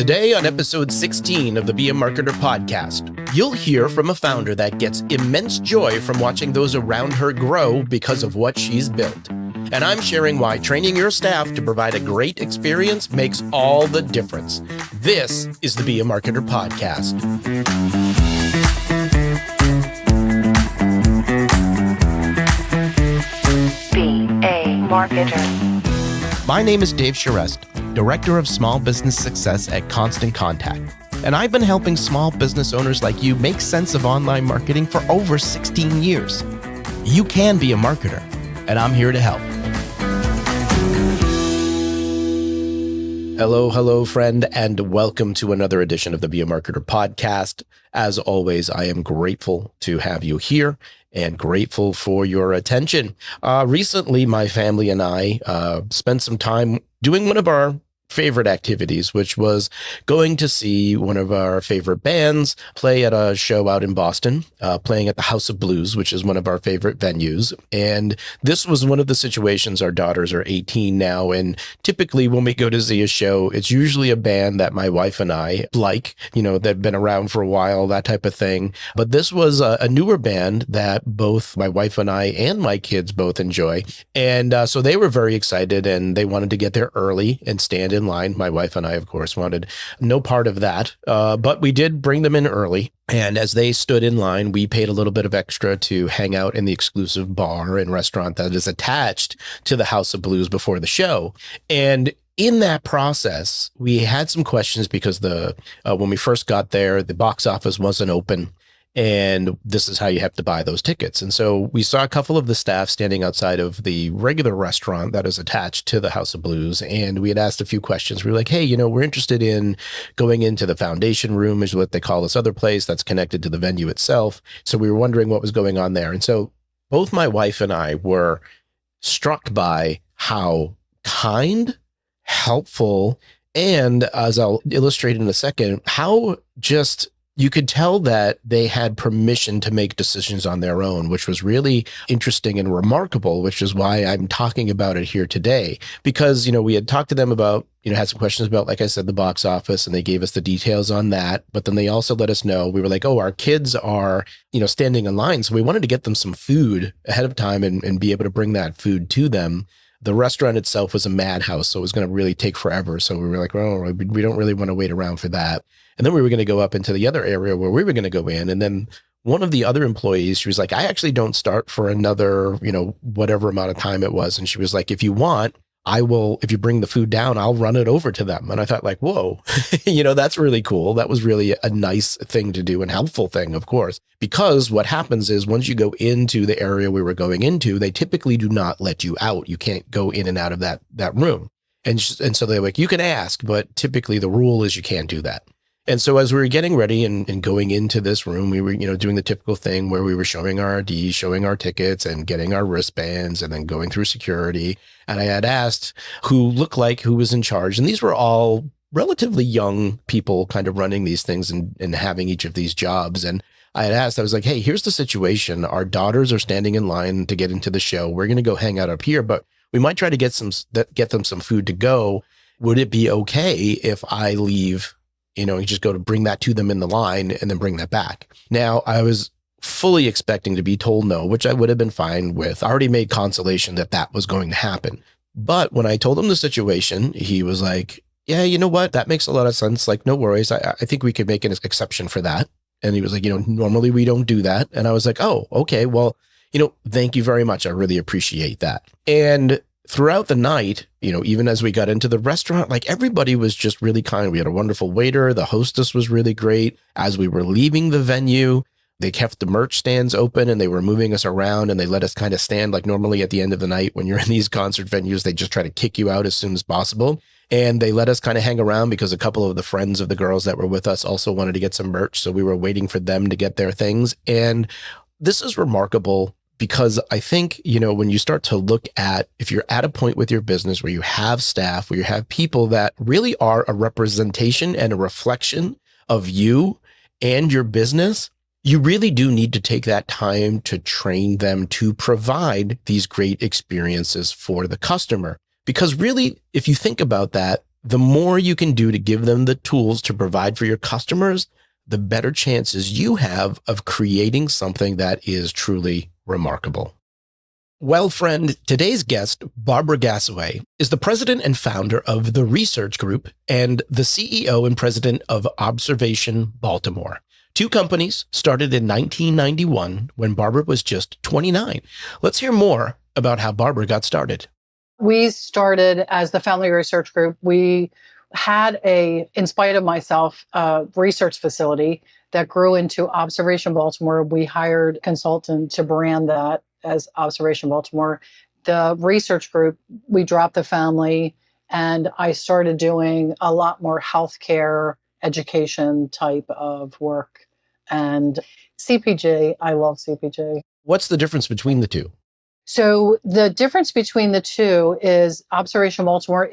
Today on episode 16 of the Be a Marketer podcast, you'll hear from a founder that gets immense joy from watching those around her grow because of what she's built. And I'm sharing why training your staff to provide a great experience makes all the difference. This is the Be a Marketer podcast. Be a Marketer. My name is Dave Charest, Director of Small Business Success at Constant Contact. And I've been helping small business owners like you make sense of online marketing for over 16 years. You can be a marketer, and I'm here to help. Hello, friend, and welcome to another edition of the Be a Marketer podcast. As always, I am grateful to have you here and grateful for your attention. Recently, my family and I spent some time doing one of our favorite activities, which was going to see one of our favorite bands play at a show out in Boston, playing at the House of Blues, which is one of our favorite venues. And this was one of the situations. Our daughters are 18 now, and typically when we go to see a show, it's usually a band that my wife and I like, they've been around for a while, that type of thing. But this was a newer band that both my wife and I and my kids both enjoy. And so they were very excited, and they wanted to get there early and stand in line. My wife and I, of course, wanted no part of that, but we did bring them in early. And as they stood in line, we paid a little bit of extra to hang out in the exclusive bar and restaurant that is attached to the House of Blues before the show. And in that process, we had some questions because when we first got there, the box office wasn't open. And this is how you have to buy those tickets. And so we saw a couple of the staff standing outside of the regular restaurant that is attached to the House of Blues. And we had asked a few questions. We were like, hey, we're interested in going into the foundation room, is what they call this other place that's connected to the venue itself. So we were wondering what was going on there. And so both my wife and I were struck by how kind, helpful, and as I'll illustrate in a second, how just you could tell that they had permission to make decisions on their own, which was really interesting and remarkable, which is why I'm talking about it here today. Because, we had talked to them about, had some questions about, like I said, the box office, and they gave us the details on that. But then they also let us know, we were like, our kids are, standing in line. So we wanted to get them some food ahead of time and be able to bring that food to them. The restaurant itself was a madhouse, so it was going to really take forever. So we were like, we don't really want to wait around for that. And then we were going to go up into the other area where we were going to go in. And then one of the other employees, she was like, I actually don't start for another, whatever amount of time it was. And she was like, if you want, I will, if you bring the food down, I'll run it over to them. And I thought like, whoa, that's really cool. That was really a nice thing to do and helpful thing, of course, because what happens is once you go into the area we were going into, they typically do not let you out. You can't go in and out of that room. And so they're like, you can ask, but typically the rule is you can't do that. And so as we were getting ready and going into this room, we were, doing the typical thing where we were showing our ID, showing our tickets and getting our wristbands and then going through security. And I had asked who looked like who was in charge. And these were all relatively young people kind of running these things and having each of these jobs. And I had asked, I was like, hey, here's the situation. Our daughters are standing in line to get into the show. We're going to go hang out up here, but we might try to get them some food to go. Would it be okay if I leave? You just go to bring that to them in the line and then bring that back. Now, I was fully expecting to be told no, which I would have been fine with. I already made consolation that was going to happen. But when I told him the situation, he was like, yeah, you know what? That makes a lot of sense. Like, no worries. I think we could make an exception for that. And he was like, normally we don't do that. And I was like, oh, okay. Well, thank you very much. I really appreciate that. And throughout the night, even as we got into the restaurant, like everybody was just really kind. We had a wonderful waiter. The hostess was really great. As we were leaving the venue, they kept the merch stands open and they were moving us around and they let us kind of stand. Like normally at the end of the night, when you're in these concert venues, they just try to kick you out as soon as possible. And they let us kind of hang around because a couple of the friends of the girls that were with us also wanted to get some merch. So we were waiting for them to get their things. And this is remarkable because I think, when you start to look at, if you're at a point with your business where you have staff, where you have people that really are a representation and a reflection of you and your business, you really do need to take that time to train them to provide these great experiences for the customer. Because really, if you think about that, The more you can do to give them the tools to provide for your customers, the better chances you have of creating something that is truly remarkable. Well, friend, today's guest, Barbara Gassaway, is the president and founder of the Research Group and the CEO and president of Observation Baltimore. Two companies started in 1991 when Barbara was just 29. Let's hear more about how Barbara got started. We started as the Family Research Group. We had in spite of myself, a research facility that grew into Observation Baltimore. We hired a consultant to brand that as Observation Baltimore. The research group, we dropped the family, and I started doing a lot more healthcare education type of work. And CPG, I love CPG. What's the difference between the two? So the difference between the two is Observation Baltimore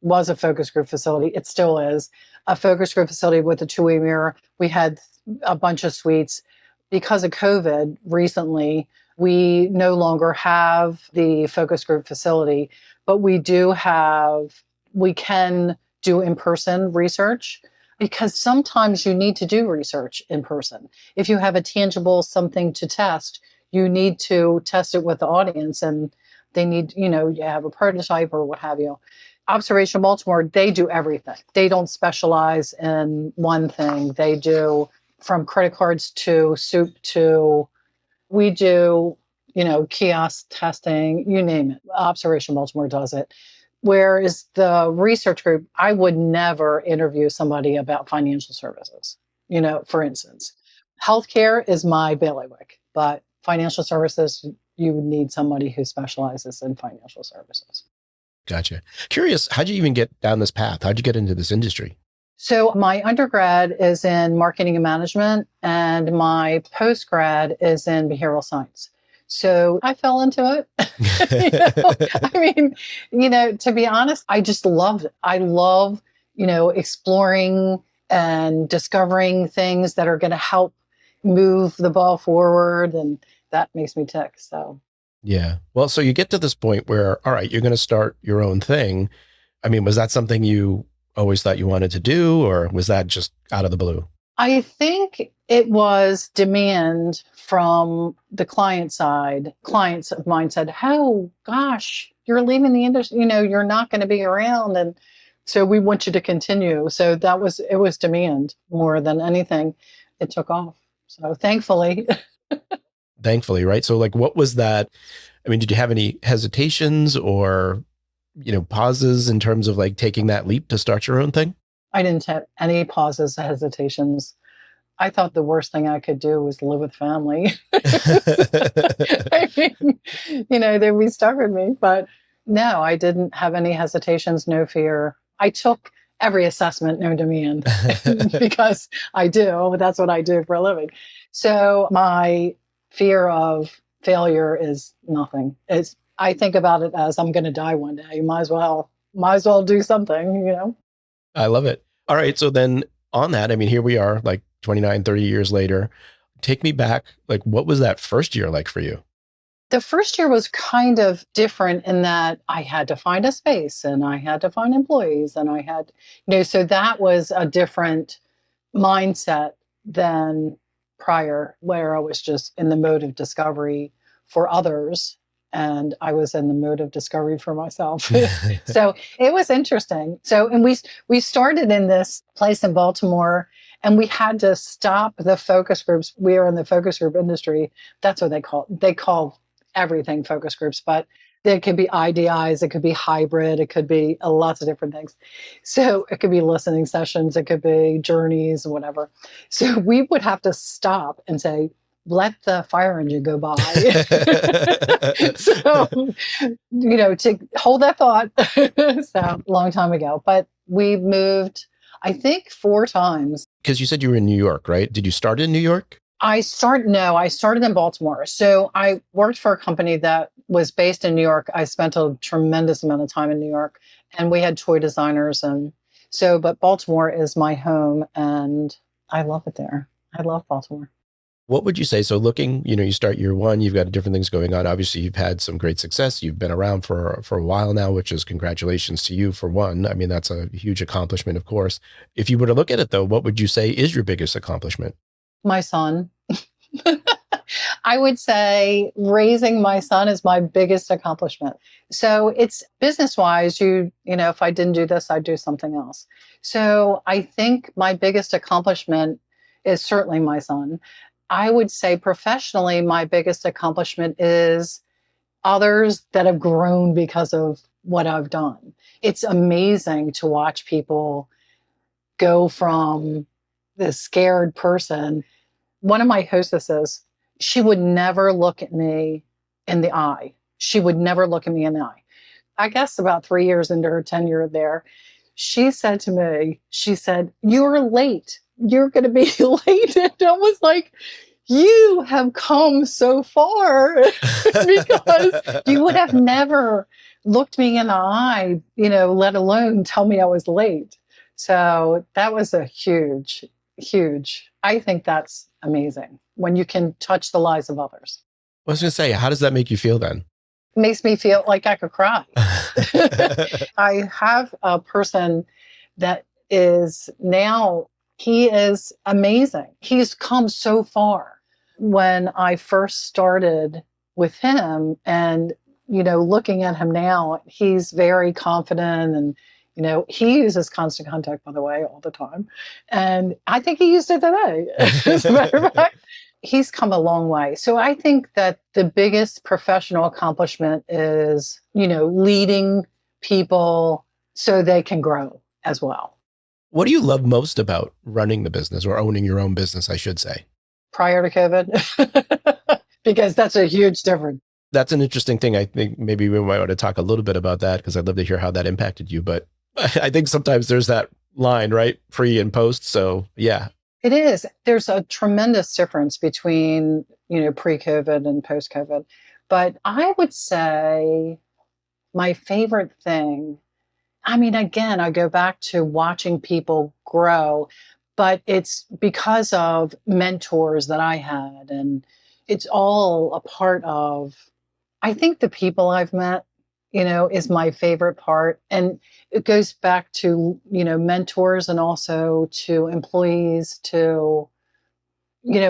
was a focus group facility. It still is a focus group facility with a two-way mirror. We had a bunch of suites. Because of COVID recently, we no longer have the focus group facility, but we can do in-person research, because sometimes you need to do research in person. If you have a tangible something to test, you need to test it with the audience, and they need, you have a prototype or what have you. Observation Baltimore, they do everything. They don't specialize in one thing. They do from credit cards to soup to, we do, kiosk testing, you name it. Observation Baltimore does it. Whereas the research group, I would never interview somebody about financial services, for instance. Healthcare is my bailiwick, but financial services, you need somebody who specializes in financial services. Gotcha. Curious, how'd you even get down this path? How'd you get into this industry? So my undergrad is in marketing and management, and my postgrad is in behavioral science. So I fell into it. To be honest, I just loved it. I love, exploring and discovering things that are going to help move the ball forward. And that makes me tick. So, yeah. Well, so you get to this point where, all right, you're going to start your own thing. I mean, was that something you always thought you wanted to do, or was that just out of the blue? I think it was demand from the client side. Clients of mine said, "Oh gosh, you're leaving the industry, you're not going to be around. And so we want you to continue." So it was demand more than anything. It took off. So thankfully. Thankfully, right? So like, what was that? I mean, did you have any hesitations or, pauses in terms of like taking that leap to start your own thing? I didn't have any pauses, hesitations. I thought the worst thing I could do was live with family. I mean, they'd be stuck with me. But no, I didn't have any hesitations, no fear. I took every assessment known to man because I do. That's what I do for a living. So my fear of failure is nothing. I think about it as I'm going to die one day. Might as well do something, I love it. All right. So then on that, I mean, here we are like 29, 30 years later. Take me back. Like, what was that first year like for you? The first year was kind of different in that I had to find a space and I had to find employees and I had, so that was a different mindset than prior, where I was just in the mode of discovery for others. And I was in the mode of discovery for myself. So it was interesting. So, and we started in this place in Baltimore, and we had to stop the focus groups. We are in the focus group industry. That's what they call everything focus groups, but it could be IDIs, it could be hybrid, it could be lots of different things. So it could be listening sessions, it could be journeys, whatever. So we would have to stop and say, let the fire engine go by. So, to hold that thought. So long time ago, but we moved, I think 4 times. Because you said you were in New York, right? Did you start in New York? I started in Baltimore. So I worked for a company that was based in New York. I spent a tremendous amount of time in New York, and we had toy designers. But Baltimore is my home, and I love it there. I love Baltimore. What would you say? So looking, you start year one, you've got different things going on. Obviously, you've had some great success. You've been around for a while now, which is congratulations to you for one. I mean, that's a huge accomplishment, of course. If you were to look at it though, what would you say is your biggest accomplishment? My son. I would say raising my son is my biggest accomplishment. So it's business wise, if I didn't do this, I'd do something else. So I think my biggest accomplishment is certainly my son. I would say professionally, my biggest accomplishment is others that have grown because of what I've done. It's amazing to watch people go from this scared person. One of my hostesses, she would never look at me in the eye. She would never look at me in the eye. I guess about 3 years into her tenure there, she said to me, she said, "You're late. You're going to be late." And I was like, you have come so far because you would have never looked me in the eye, let alone tell me I was late. So that was a huge, huge, I think that's amazing when you can touch the lives of others. I was going to say, how does that make you feel then? It makes me feel like I could cry. I have a person that is now, he is amazing. He's come so far. When I first started with him and, looking at him now, he's very confident and, he uses constant contact, by the way, all the time. And I think he used it today. As a matter of fact, he's come a long way. So I think that the biggest professional accomplishment is, leading people so they can grow as well. What do you love most about running the business or owning your own business, I should say? Prior to COVID, because that's a huge difference. That's an interesting thing. I think maybe we might want to talk a little bit about that because I'd love to hear how that impacted you. But I think sometimes there's that line, right? Pre and post. So yeah. It is. There's a tremendous difference between, pre-COVID and post-COVID. But I would say my favorite thing, I mean, again, I go back to watching people grow, but it's because of mentors that I had. And it's all a part of, I think the people I've met, is my favorite part. And it goes back to, mentors and also to employees to,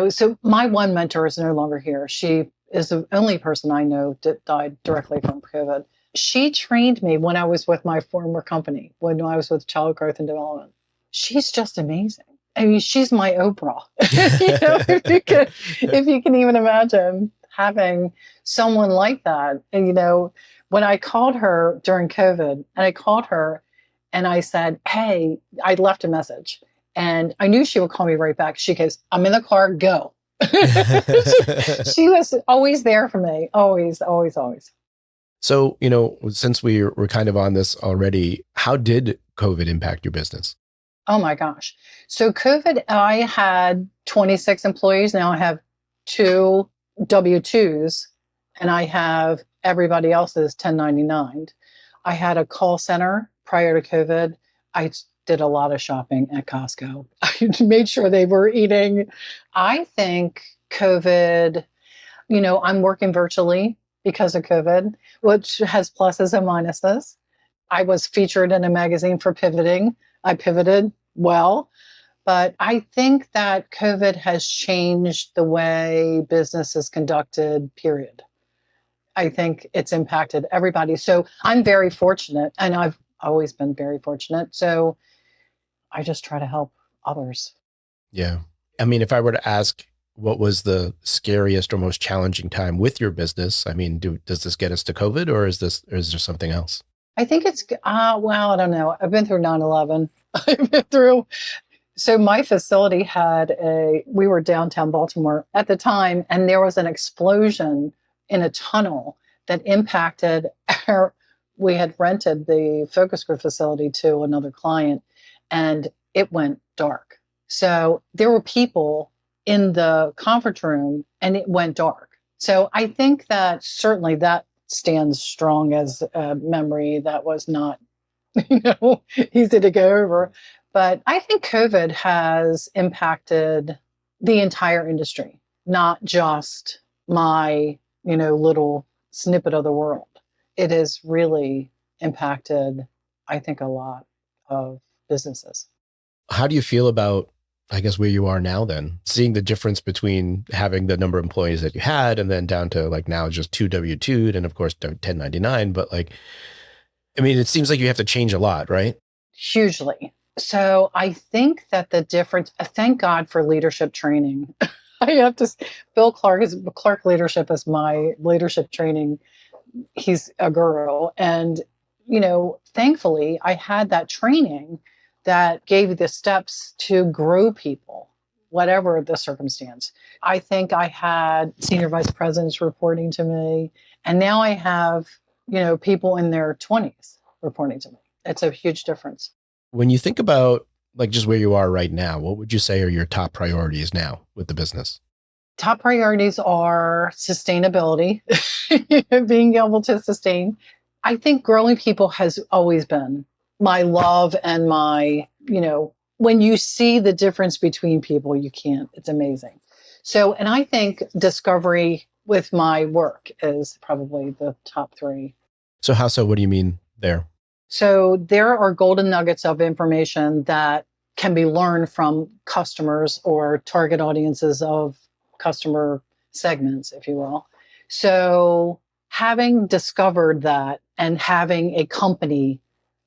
so my one mentor is no longer here. She is the only person I know that died directly from COVID. She trained me when I was with my former company, when I was with Child Growth and Development. She's just amazing. I mean, she's my Oprah. If you can even imagine having someone like that. And, when I called her during COVID, and I called her and I said, "Hey," I left a message and I knew she would call me right back. She goes, "I'm in the car, go." She was always there for me. Always, always, always. So, since we're kind of on this already, how did COVID impact your business? Oh my gosh. So COVID, I had 26 employees. Now I have 2 W-2s and I have everybody else's 1099. I had a call center prior to COVID. I did a lot of shopping at Costco. I made sure they were eating. I think COVID, I'm working virtually because of COVID, which has pluses and minuses. I was featured in a magazine for pivoting. I pivoted well, but I think that COVID has changed the way business is conducted, period. I think it's impacted everybody. So I'm very fortunate, and I've always been very fortunate. So I just try to help others. Yeah. I mean, if I were to ask what was the scariest or most challenging time with your business, I mean, does this get us to COVID or is there something else? I think it's, well, I don't know. I've been through 9/11. I've been through, so my facility we were downtown Baltimore at the time, and there was an explosion in a tunnel that impacted we had rented the focus group facility to another client, and it went dark. So there were people in the conference room and it went dark. So I think that certainly that stands strong as a memory that was not, easy to go over. But I think COVID has impacted the entire industry. not just my, little snippet of the world. It has really impacted, I think, a lot of businesses. How do you feel about, I guess, where you are now then? Seeing the difference between having the number of employees that you had and then down to like now just two W-2'd and of course 1099. But like, I mean, it seems like you have to change a lot, right? Hugely. So I think that the difference, thank God for leadership training. I have to, Bill Clark Leadership is my leadership training. He's a guru. And, thankfully I had that training that gave you the steps to grow people, whatever the circumstance. I think I had senior vice presidents reporting to me, and now I have, people in their 20s reporting to me. It's a huge difference. When you think about like just where you are right now, what would you say are your top priorities now with the business? Top priorities are sustainability, being able to sustain. I think growing people has always been my love and my, when you see the difference between people, you can't, it's amazing. So, and I think discovery with my work is probably the top three. So how so? What do you mean there? So there are golden nuggets of information that can be learned from customers or target audiences of customer segments, if you will. So having discovered that and having a company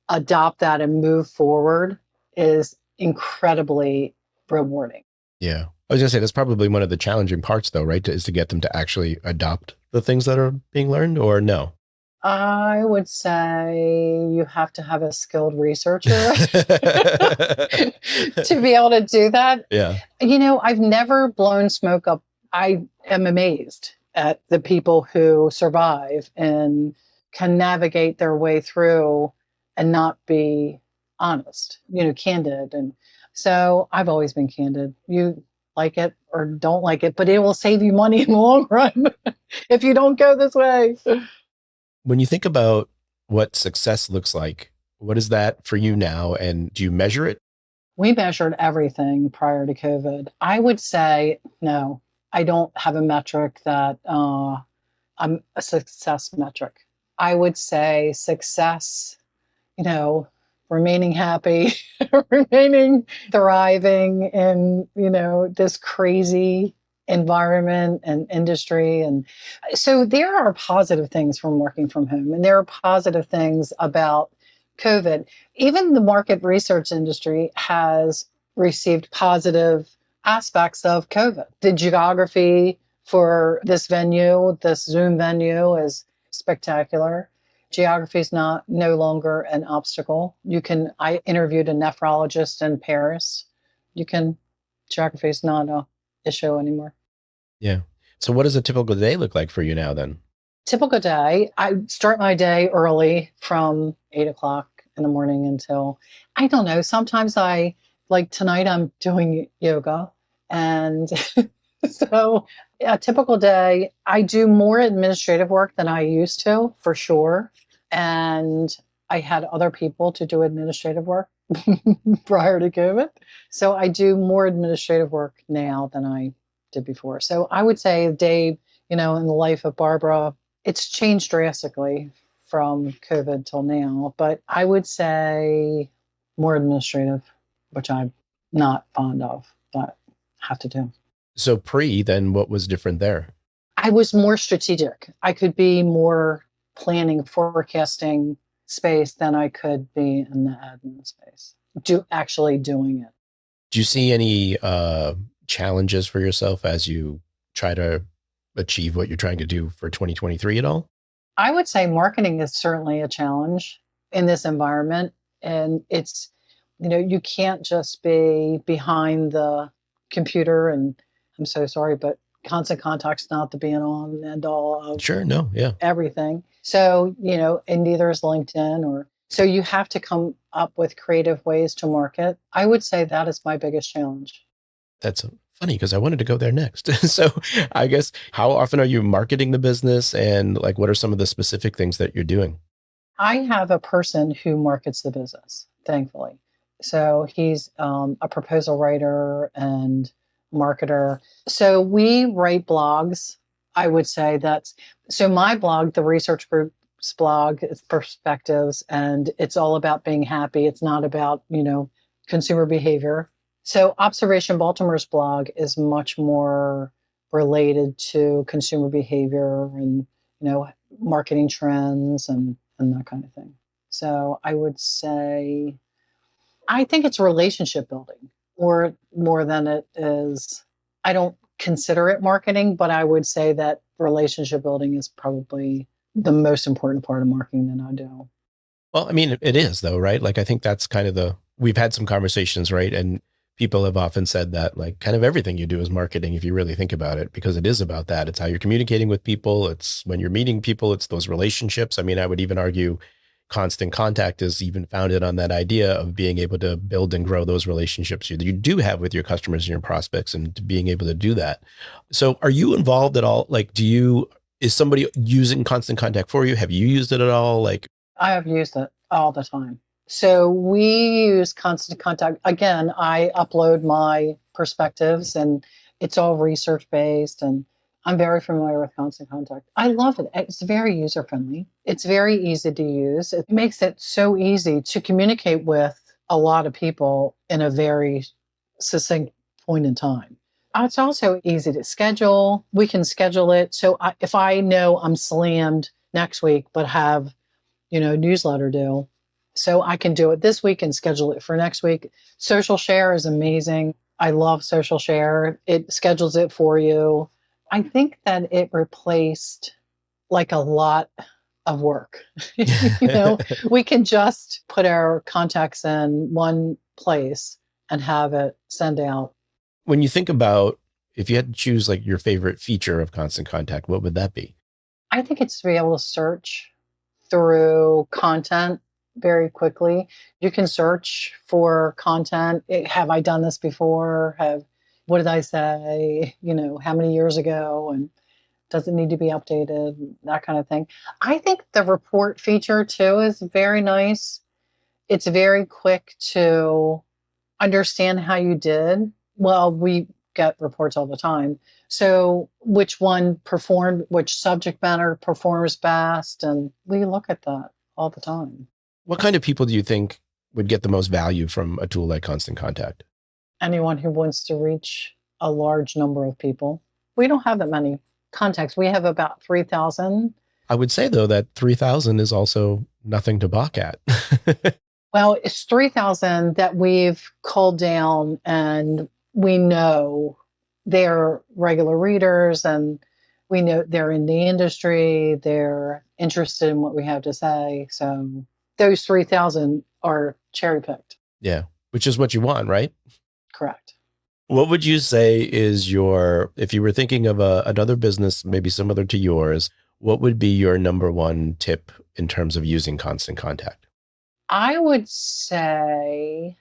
adopt that and move forward is incredibly rewarding. Yeah. I was gonna say that's probably one of the challenging parts though, right? Is to get them to actually adopt the things that are being learned, or no? I would say you have to have a skilled researcher to be able to do that. Yeah. I've never blown smoke up. I am amazed at the people who survive and can navigate their way through and not be honest, candid. And so I've always been candid. You like it or don't like it, but it will save you money in the long run if you don't go this way. When you think about what success looks like, what is that for you now? And do you measure it? We measured everything prior to COVID. I would say, no, I don't have a metric that I'm a success metric. I would say success, remaining happy, remaining thriving in, this crazy environment and industry. And so there are positive things from working from home, and there are positive things about COVID. Even the market research industry has received positive aspects of COVID. The geography for this venue, this Zoom venue, is spectacular. Geography is no longer an obstacle. I interviewed a nephrologist in Paris. Geography is not an issue anymore. Yeah. So what does a typical day look like for you now then? Typical day, I start my day early from 8:00 in the morning until, I don't know, sometimes like tonight I'm doing yoga. And so a typical day, I do more administrative work than I used to, for sure. And I had other people to do administrative work prior to COVID. So I do more administrative work now than I did before. So I would say, Dave, in the life of Barbara, it's changed drastically from COVID till now. But I would say more administrative, which I'm not fond of, but have to do. So then what was different there? I was more strategic. I could be more planning, forecasting space than I could be in the admin space. Actually doing it. Do you see any challenges for yourself as you try to achieve what you're trying to do for 2023 at all? I would say marketing is certainly a challenge in this environment. And it's, you can't just be behind the computer, and I'm so sorry, but constant contact's not the be and all and end all of Sure, no, yeah. everything. So, and neither is LinkedIn, so you have to come up with creative ways to market. I would say that is my biggest challenge. That's funny because I wanted to go there next. So I guess, how often are you marketing the business, and like, what are some of the specific things that you're doing? I have a person who markets the business, thankfully. So he's a proposal writer and marketer. So we write blogs. I would say so my blog, the research group's blog, is perspectives, and it's all about being happy. It's not about, consumer behavior. So Observation Baltimore's blog is much more related to consumer behavior and, marketing trends and that kind of thing. So I would say, I think it's relationship building or more than it is. I don't consider it marketing, but I would say that relationship building is probably the most important part of marketing that I do. Well, I mean, it is though, right? Like, I think that's kind of we've had some conversations, right? And people have often said that like kind of everything you do is marketing if you really think about it, because it is about that. It's how you're communicating with people. It's when you're meeting people, it's those relationships. I mean, I would even argue constant contact is even founded on that idea of being able to build and grow those relationships you do have with your customers and your prospects and being able to do that. So are you involved at all? Like, is somebody using constant contact for you? Have you used it at all? Like, I have used it all the time. So we use constant contact. Again, I upload my perspectives and it's all research based, and I'm very familiar with constant contact. I love it. It's very user friendly. It's very easy to use. It makes it so easy to communicate with a lot of people in a very succinct point in time. It's also easy to schedule. We can schedule it. So if I know I'm slammed next week, but have, newsletter due, so I can do it this week and schedule it for next week. Social Share is amazing. I love Social Share. It schedules it for you. I think that it replaced like a lot of work. We can just put our contacts in one place and have it send out. When you think about, if you had to choose like your favorite feature of Constant Contact, what would that be? I think it's to be able to search through content very quickly. You can search for content. Have I done this before? What did I say? How many years ago? And does it need to be updated? That kind of thing. I think the report feature too is very nice. It's very quick to understand how you did. Well, we get reports all the time. So which one performed, which subject matter performs best? And we look at that all the time. What kind of people do you think would get the most value from a tool like Constant Contact? Anyone who wants to reach a large number of people. We don't have that many contacts. We have about 3,000. I would say, though, that 3,000 is also nothing to balk at. Well, it's 3,000 that we've culled down, and we know they're regular readers, and we know they're in the industry. They're interested in what we have to say. So those 3,000 are cherry picked. Yeah, which is what you want, right? Correct. What would you say is if you were thinking of another business, maybe similar to yours, what would be your number one tip in terms of using Constant Contact? I would say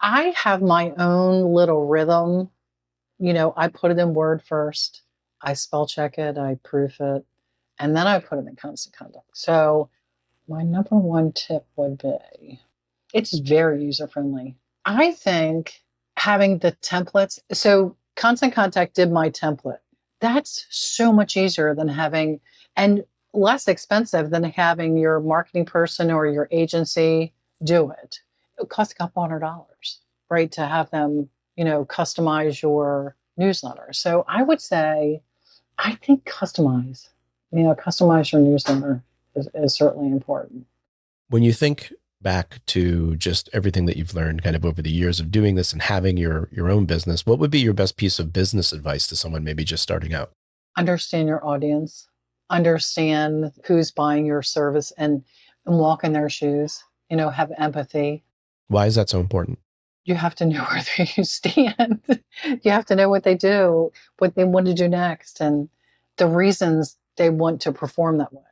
I have my own little rhythm. I put it in Word first. I spell check it, I proof it, and then I put it in Constant Contact. So my number one tip would be, it's very user-friendly. I think having the templates, so Constant Contact did my template. That's so much easier than having, and less expensive than having your marketing person or your agency do it. It costs a couple $100, right, to have them, customize your newsletter. So I would say, I think customize your newsletter is certainly important. When you think back to just everything that you've learned kind of over the years of doing this and having your own business, what would be your best piece of business advice to someone maybe just starting out? Understand your audience, understand who's buying your service, and walk in their shoes, have empathy. Why is that so important? You have to know where they stand. You have to know what they do, what they want to do next, and the reasons they want to perform that way.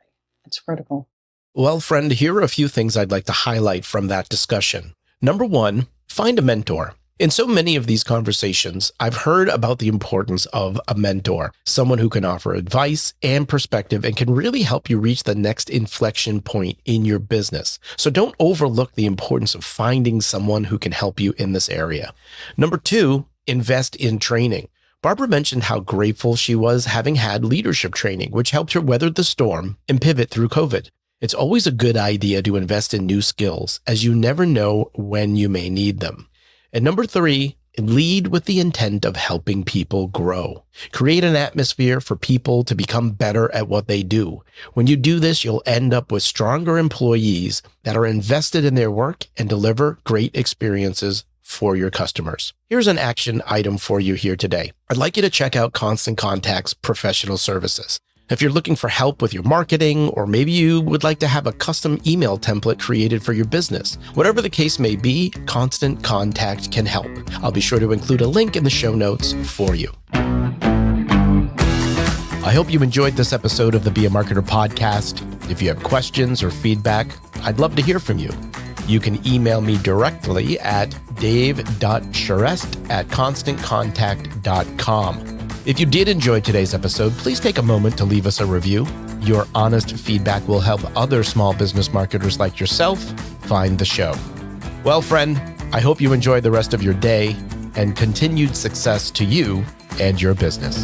It's critical. Well, friend, here are a few things I'd like to highlight from that discussion. Number one, find a mentor. In so many of these conversations, I've heard about the importance of a mentor, someone who can offer advice and perspective and can really help you reach the next inflection point in your business. So don't overlook the importance of finding someone who can help you in this area. Number two, invest in training. Barbara mentioned how grateful she was having had leadership training, which helped her weather the storm and pivot through COVID. It's always a good idea to invest in new skills, as you never know when you may need them. And number 3, lead with the intent of helping people grow. Create an atmosphere for people to become better at what they do. When you do this, you'll end up with stronger employees that are invested in their work and deliver great experiences for your customers. Here's an action item for you here today. I'd like you to check out Constant Contact's professional services. If you're looking for help with your marketing, or maybe you would like to have a custom email template created for your business, whatever the case may be, Constant Contact can help. I'll be sure to include a link in the show notes for you. I hope you enjoyed this episode of the Be a Marketer podcast. If you have questions or feedback, I'd love to hear from you. You can email me directly at dave.charest@constantcontact.com. If you did enjoy today's episode, please take a moment to leave us a review. Your honest feedback will help other small business marketers like yourself find the show. Well, friend, I hope you enjoy the rest of your day and continued success to you and your business.